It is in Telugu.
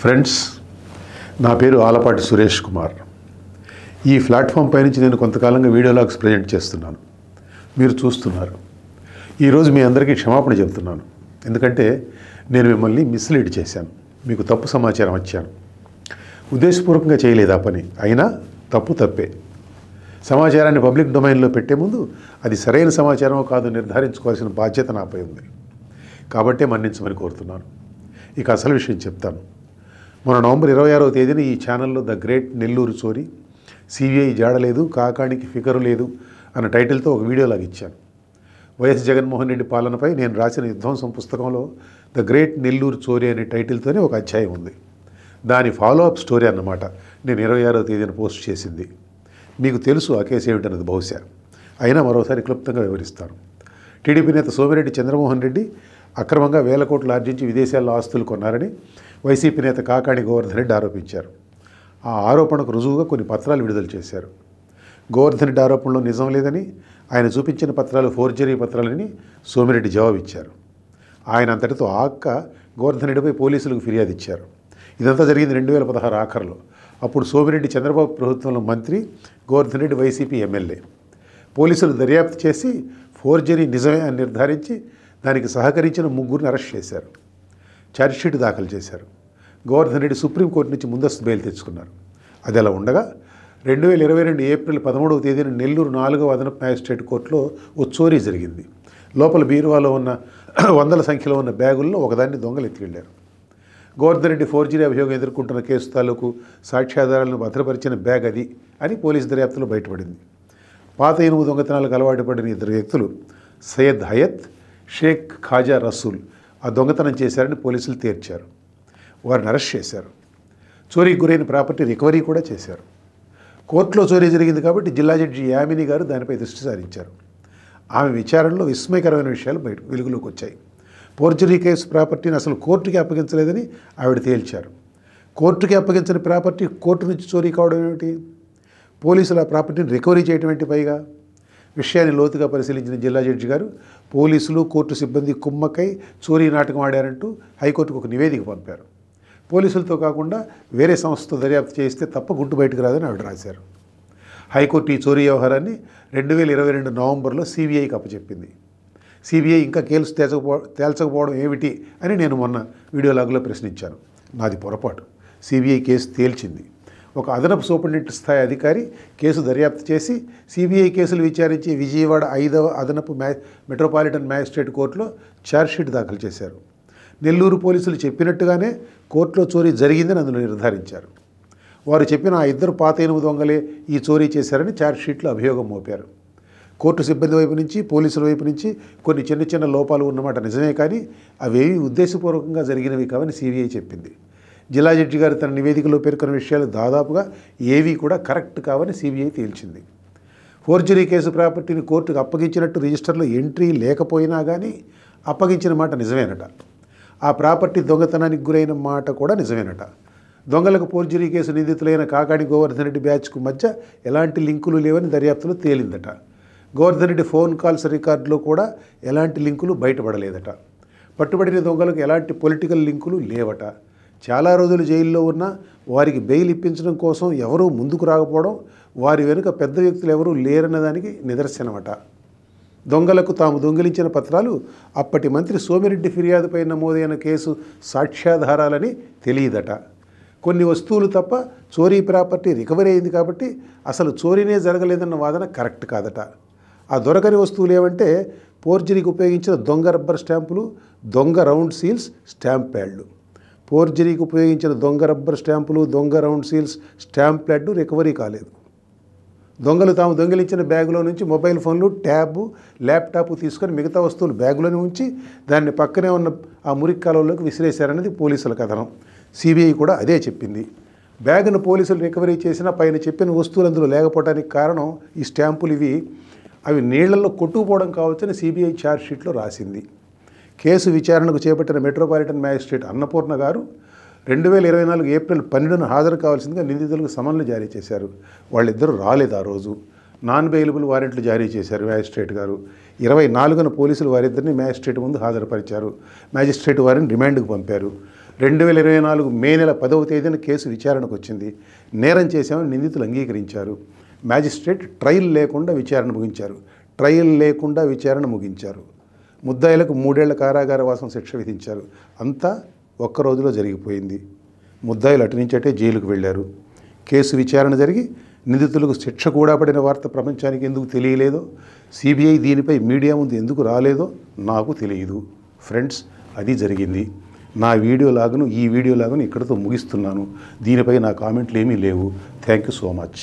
ఫ్రెండ్స్, నా పేరు ఆలపాటి సురేష్ కుమార్. ఈ ప్లాట్ఫామ్ పైనుంచి నేను కొంతకాలంగా వీడియో లాగ్స్ ప్రజెంట్ చేస్తున్నాను. మీరు చూస్తున్నారు. ఈరోజు మీ అందరికీ క్షమాపణ చెబుతున్నాను. ఎందుకంటే నేను మిమ్మల్ని మిస్లీడ్ చేశాను, మీకు తప్పు సమాచారం ఇచ్చాను. ఉద్దేశపూర్వకంగా చేయలేదు ఆ పని, అయినా తప్పే. సమాచారాన్ని పబ్లిక్ డొమైన్లో పెట్టే ముందు అది సరైన సమాచారమో కాదో నిర్ధారించుకోవాల్సిన బాధ్యత నాపై ఉంది. కాబట్టే మన్నించమని కోరుతున్నాను. ఇక అసలు విషయం చెప్తాను. మొన్న నవంబర్ 26వ తేదీన ఈ ఛానల్లో ద గ్రేట్ నెల్లూరు చోరీ, సిబిఐ జాడలేదు, కాకానికి ఫికరు లేదు అన్న టైటిల్తో ఒక వీడియో లాగా ఇచ్చాను. వైఎస్ జగన్మోహన్ రెడ్డి పాలనపై నేను రాసిన విధ్వంసం పుస్తకంలో ద గ్రేట్ నెల్లూరు చోరీ అనే టైటిల్తోనే ఒక అధ్యాయం ఉంది. దాని ఫాలోఅప్ స్టోరీ అన్నమాట నేను 26వ తేదీన పోస్ట్ చేసింది. మీకు తెలుసు ఆ కేసు ఏమిటన్నది బహుశా, అయినా మరోసారి క్లుప్తంగా వివరిస్తాను. టీడీపీ నేత సోమిరెడ్డి చంద్రమోహన్ రెడ్డి అక్రమంగా వేల కోట్లు ఆర్జించి విదేశాల్లో ఆస్తులు కొన్నారని వైసీపీ నేత కాకాణి గోవర్ధన్ రెడ్డి ఆరోపించారు. ఆ ఆరోపణకు రుజువుగా కొన్ని పత్రాలు విడుదల చేశారు. గోవర్ధన్ రెడ్డి ఆరోపణలో నిజం లేదని, ఆయన చూపించిన పత్రాలు ఫోర్జరీ పత్రాలని సోమిరెడ్డి జవాబిచ్చారు. ఆయన అంతటితో ఆక్క గోవర్ధన్ రెడ్డిపై పోలీసులకు ఫిర్యాదు ఇచ్చారు. ఇదంతా జరిగింది 2016 ఆఖరులో. అప్పుడు సోమిరెడ్డి చంద్రబాబు ప్రభుత్వంలో మంత్రి, గోవర్ధన్ రెడ్డి వైసీపీ ఎమ్మెల్యే. పోలీసులు దర్యాప్తు చేసి ఫోర్జరీ నిజమే అని నిర్ధారించి దానికి సహకరించిన ముగ్గురిని అరెస్ట్ చేశారు. ఛార్జ్షీట్ దాఖలు చేశారు. గోవర్ధన్ రెడ్డి సుప్రీంకోర్టు నుంచి ముందస్తు బెయిల్ తెచ్చుకున్నారు. అది అలా ఉండగా 2022 ఏప్రిల్ 13వ తేదీన నెల్లూరు 4వ అదనపు మ్యాజిస్ట్రేట్ కోర్టులో ఓ చోరీ జరిగింది. లోపల బీరువాలో ఉన్న వందల సంఖ్యలో ఉన్న బ్యాగుల్లో ఒకదాన్ని దొంగలు ఎత్తుకెళ్లారు. గోవర్ధన్ రెడ్డి ఫోర్జరీ అభియోగం ఎదుర్కొంటున్న కేసు తాలూకు సాక్ష్యాధారాలను భద్రపరిచిన బ్యాగ్ అది అని పోలీసు దర్యాప్తులో బయటపడింది. పాత ఇనుము దొంగతనాలకు అలవాటు పడిన ఇద్దరు వ్యక్తులు సయ్యద్ హయత్, షేక్ ఖాజా రసూల్ ఆ దొంగతనం చేశారని పోలీసులు తేల్చారు. వారిని అరెస్ట్ చేశారు. చోరీకి గురైన ప్రాపర్టీ రికవరీ కూడా చేశారు. కోర్టులో చోరీ జరిగింది కాబట్టి జిల్లా జడ్జి యామిని గారు దానిపై దృష్టి సారించారు. ఆమె విచారణలో విస్మయకరమైన విషయాలు వెలుగులోకి వచ్చాయి. ఫోర్జరీ కేసు ప్రాపర్టీని అసలు కోర్టుకి అప్పగించలేదని ఆవిడ తేల్చారు. కోర్టుకి అప్పగించని ప్రాపర్టీ కోర్టు నుంచి చోరీ కావడం ఏమిటి? పోలీసులు ఆ ప్రాపర్టీని రికవరీ చేయడం ఏంటి? పైగా విషయాన్ని లోతుగా పరిశీలించిన జిల్లా జడ్జి గారు పోలీసులు, కోర్టు సిబ్బంది కుమ్మక్కై చోరీ నాటకం ఆడారంటూ హైకోర్టుకు ఒక నివేదిక పంపారు. పోలీసులతో కాకుండా వేరే సంస్థతో దర్యాప్తు చేయిస్తే తప్ప గుట్టు బయటకు రాదని ఆవిడ రాశారు. హైకోర్టు ఈ చోరీ వ్యవహారాన్ని 2022 నవంబర్లో సిబిఐకి అప్పచెప్పింది. సిబిఐ ఇంకా కేసు తేల్చకపోవడం ఏమిటి అని నేను మొన్న వీడియో లాగ్లో ప్రశ్నించాను. నాది పొరపాటు. సిబిఐ కేసు తేల్చింది. ఒక అదనపు సూపరింటెండెంట్ స్థాయి అధికారి కేసు దర్యాప్తు చేసి సిబిఐ కేసులు విచారించి విజయవాడ 5వ అదనపు మెట్రోపాలిటన్ మ్యాజిస్ట్రేట్ కోర్టులో ఛార్జ్షీట్ దాఖలు చేశారు. నెల్లూరు పోలీసులు చెప్పినట్టుగానే కోర్టులో చోరీ జరిగిందని అందులో నిర్ధారించారు. వారు చెప్పిన ఆ ఇద్దరు పాత ఇనుము దొంగలే ఈ చోరీ చేశారని ఛార్జ్షీట్లో అభియోగం మోపారు. కోర్టు సిబ్బంది వైపు నుంచి, పోలీసుల వైపు నుంచి కొన్ని చిన్న చిన్న లోపాలు ఉన్నమాట నిజమే, కానీ అవేవి ఉద్దేశపూర్వకంగా జరిగినవి కావని సిబిఐ చెప్పింది. జిల్లా జడ్జి గారు తన నివేదికలో పేర్కొన్న విషయాలు దాదాపుగా ఏవీ కూడా కరెక్ట్ కావని సిబిఐ తేల్చింది. ఫోర్జరీ కేసు ప్రాపర్టీని కోర్టుకు అప్పగించినట్టు రిజిస్టర్లో ఎంట్రీ లేకపోయినా కానీ అప్పగించిన మాట నిజమేనట. ఆ ప్రాపర్టీ దొంగతనానికి గురైన మాట కూడా నిజమేనట. దొంగలకు ఫోర్జరీ కేసు నిందితులైన కాకాణి గోవర్ధన్ రెడ్డి బ్యాచ్కు మధ్య ఎలాంటి లింకులు లేవని దర్యాప్తులో తేలిందట. గోవర్ధన్ రెడ్డి ఫోన్ కాల్స్ రికార్డులో కూడా ఎలాంటి లింకులు బయటపడలేదట. పట్టుబడిన దొంగలకు ఎలాంటి పొలిటికల్ లింకులు లేవట. చాలా రోజులు జైల్లో ఉన్న వారికి బెయిల్ ఇప్పించడం కోసం ఎవరూ ముందుకు రాకపోవడం, వారి వెనుక పెద్ద వ్యక్తులు ఎవరూ లేరన్నదానికి నిదర్శనమట. దొంగలకు తాము దొంగిలించిన పత్రాలు అప్పటి మంత్రి సోమిరెడ్డి ఫిర్యాదుపై నమోదైన కేసు సాక్ష్యాధారాలని తెలియదట. కొన్ని వస్తువులు తప్ప చోరీ ప్రాపర్టీ రికవరీ అయింది కాబట్టి అసలు చోరీనే జరగలేదన్న వాదన కరెక్ట్ కాదట. ఆ దొరకని వస్తువులు ఏమంటే ఫోర్జరీకి ఉపయోగించిన దొంగ రబ్బర్ స్టాంపులు, దొంగ రౌండ్ సీల్స్, స్టాంప్ ప్యాడ్లు. ఫోర్జరీకి ఉపయోగించిన దొంగ రబ్బర్ స్టాంపులు, దొంగ రౌండ్ సీల్స్, స్టాంప్ ప్యాడ్లు రికవరీ కాలేదు. దొంగలు తాము దొంగిలించిన బ్యాగులో నుంచి మొబైల్ ఫోన్లు, ట్యాబు, ల్యాప్టాప్ తీసుకొని మిగతా వస్తువులు బ్యాగులోనే ఉంచి దాన్ని పక్కనే ఉన్న ఆ మురికి కాలువలోకి విసిరేశారన్నది పోలీసుల కథనం. సిబిఐ కూడా అదే చెప్పింది. బ్యాగును పోలీసులు రికవరీ చేసినా పైన చెప్పిన వస్తువులు అందులో లేకపోవడానికి కారణం ఈ స్టాంపులు అవి నీళ్లలో కొట్టుకుపోవడం కావచ్చని సిబిఐ ఛార్జ్షీట్లో రాసింది. కేసు విచారణకు చేపట్టిన మెట్రోపాలిటన్ మ్యాజిస్ట్రేట్ అన్నపూర్ణ గారు 2024 ఏప్రిల్ 12న హాజరు కావాల్సిందిగా నిందితులకు సమన్లు జారీ చేశారు. వాళ్ళిద్దరూ రాలేదు. ఆ రోజు నాన్ బెయిలబుల్ వారెంట్లు జారీ చేశారు మ్యాజిస్ట్రేట్ గారు. 24న పోలీసులు వారిద్దరిని మ్యాజిస్ట్రేట్ ముందు హాజరుపరిచారు. మ్యాజిస్ట్రేట్ వారిని రిమాండ్కు పంపారు. 2024 మే నెల 10వ తేదీన కేసు విచారణకు వచ్చింది. నేరం చేశామని నిందితులు అంగీకరించారు. మ్యాజిస్ట్రేట్ ట్రయల్ లేకుండా విచారణ ముగించారు. ముద్దాయిలకు 3 ఏళ్ల కారాగార వాసం శిక్ష విధించారు. అంతా ఒక్క రోజులో జరిగిపోయింది. ముద్దాయిలు అటు నుంచి అటే జైలుకు వెళ్ళారు. కేసు విచారణ జరిగి నిందితులకు శిక్ష కూడా పడిన వార్త ప్రపంచానికి ఎందుకు తెలియలేదో, సిబిఐ దీనిపై మీడియా ముందు ఎందుకు రాలేదో నాకు తెలియదు. ఫ్రెండ్స్, అది జరిగింది. ఈ వీడియో లాగును ఇక్కడితో ముగిస్తున్నాను. దీనిపై నా కామెంట్లు ఏమీ లేవు. Thank you so much.